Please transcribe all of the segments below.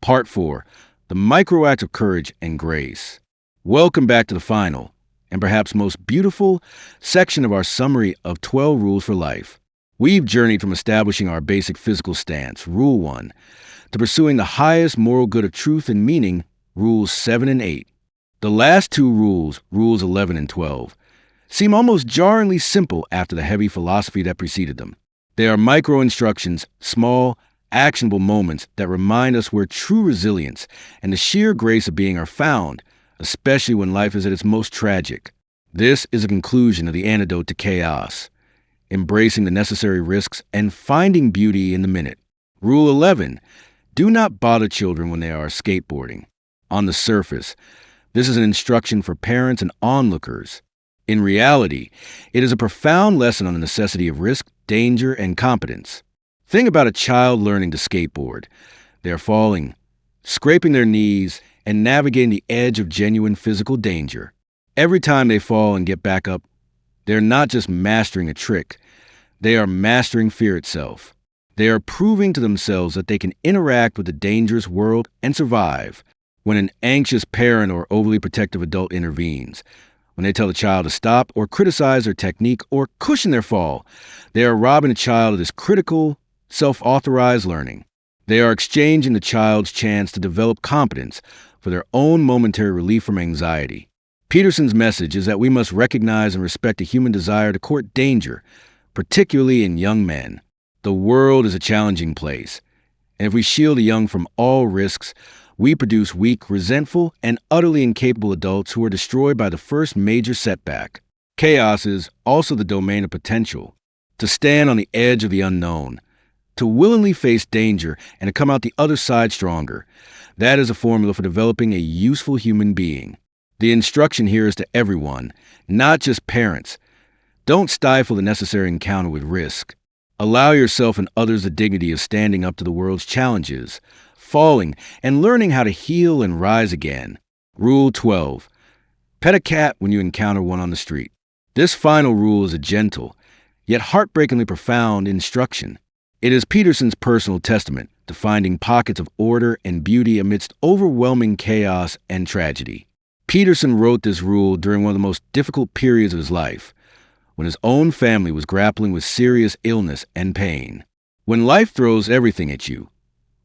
Part 4, The Micro Act of Courage and Grace. Welcome back to the final, and perhaps most beautiful, section of our summary of 12 rules for life. We've journeyed from establishing our basic physical stance, Rule 1, to pursuing the highest moral good of truth and meaning, Rules 7 and 8. The last two rules, Rules 11 and 12, seem almost jarringly simple after the heavy philosophy that preceded them. They are micro-instructions, small, actionable moments that remind us where true resilience and the sheer grace of being are found, especially when life is at its most tragic. This is a conclusion of the antidote to chaos, embracing the necessary risks and finding beauty in the minute. Rule 11, do not bother children when they are skateboarding. On the surface, this is an instruction for parents and onlookers. In reality, it is a profound lesson on the necessity of risk, danger, and competence. Think about a child learning to skateboard. They are falling, scraping their knees, and navigating the edge of genuine physical danger. Every time they fall and get back up, they're not just mastering a trick, they are mastering fear itself. They are proving to themselves that they can interact with the dangerous world and survive. When an anxious parent or overly protective adult intervenes, when they tell the child to stop or criticize their technique or cushion their fall, they are robbing the child of this critical, self-authorized learning. They are exchanging the child's chance to develop competence for their own momentary relief from anxiety. Peterson's message is that we must recognize and respect the human desire to court danger, particularly in young men. The world is a challenging place, and if we shield the young from all risks, we produce weak, resentful, and utterly incapable adults who are destroyed by the first major setback. Chaos is also the domain of potential. To stand on the edge of the unknown, to willingly face danger and to come out the other side stronger, that is a formula for developing a useful human being. The instruction here is to everyone, not just parents. Don't stifle the necessary encounter with risk. Allow yourself and others the dignity of standing up to the world's challenges, falling, and learning how to heal and rise again. Rule 12. Pet a cat when you encounter one on the street. This final rule is a gentle, yet heartbreakingly profound instruction. It is Peterson's personal testament to finding pockets of order and beauty amidst overwhelming chaos and tragedy. Peterson wrote this rule during one of the most difficult periods of his life, when his own family was grappling with serious illness and pain. When life throws everything at you,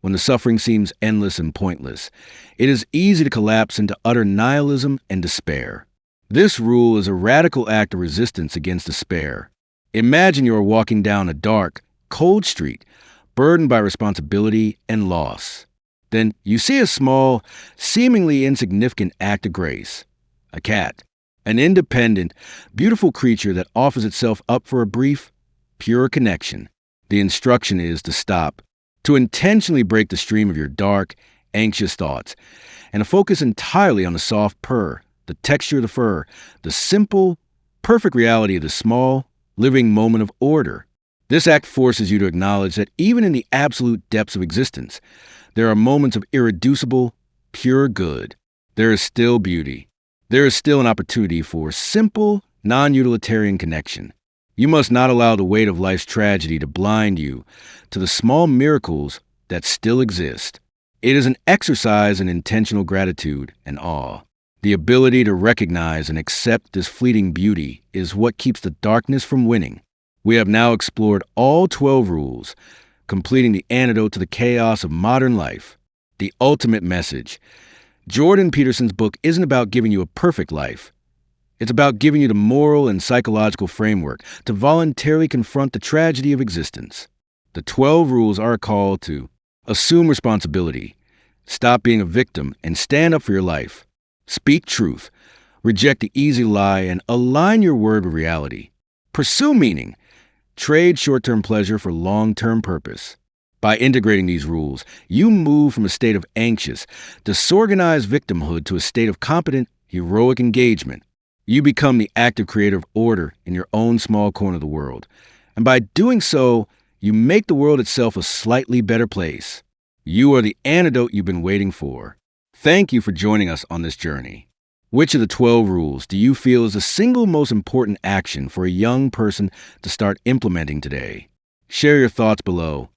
when the suffering seems endless and pointless, it is easy to collapse into utter nihilism and despair. This rule is a radical act of resistance against despair. Imagine you are walking down a dark, cold street, burdened by responsibility and loss. Then you see a small, seemingly insignificant act of grace. A cat. An independent, beautiful creature that offers itself up for a brief, pure connection. The instruction is to stop, to intentionally break the stream of your dark, anxious thoughts, and to focus entirely on the soft purr, the texture of the fur, the simple, perfect reality of the small, living moment of order. This act forces you to acknowledge that even in the absolute depths of existence, there are moments of irreducible, pure good. There is still beauty. There is still an opportunity for simple, non-utilitarian connection. You must not allow the weight of life's tragedy to blind you to the small miracles that still exist. It is an exercise in intentional gratitude and awe. The ability to recognize and accept this fleeting beauty is what keeps the darkness from winning. We have now explored all 12 rules, completing the antidote to the chaos of modern life. The ultimate message. Jordan Peterson's book isn't about giving you a perfect life. It's about giving you the moral and psychological framework to voluntarily confront the tragedy of existence. The 12 rules are a call to assume responsibility, stop being a victim, and stand up for your life. Speak truth, reject the easy lie, and align your word with reality. Pursue meaning. Trade short-term pleasure for long-term purpose. By integrating these rules, you move from a state of anxious, disorganized victimhood to a state of competent, heroic engagement. You become the active creator of order in your own small corner of the world. And by doing so, you make the world itself a slightly better place. You are the antidote you've been waiting for. Thank you for joining us on this journey. Which of the 12 rules do you feel is the single most important action for a young person to start implementing today? Share your thoughts below.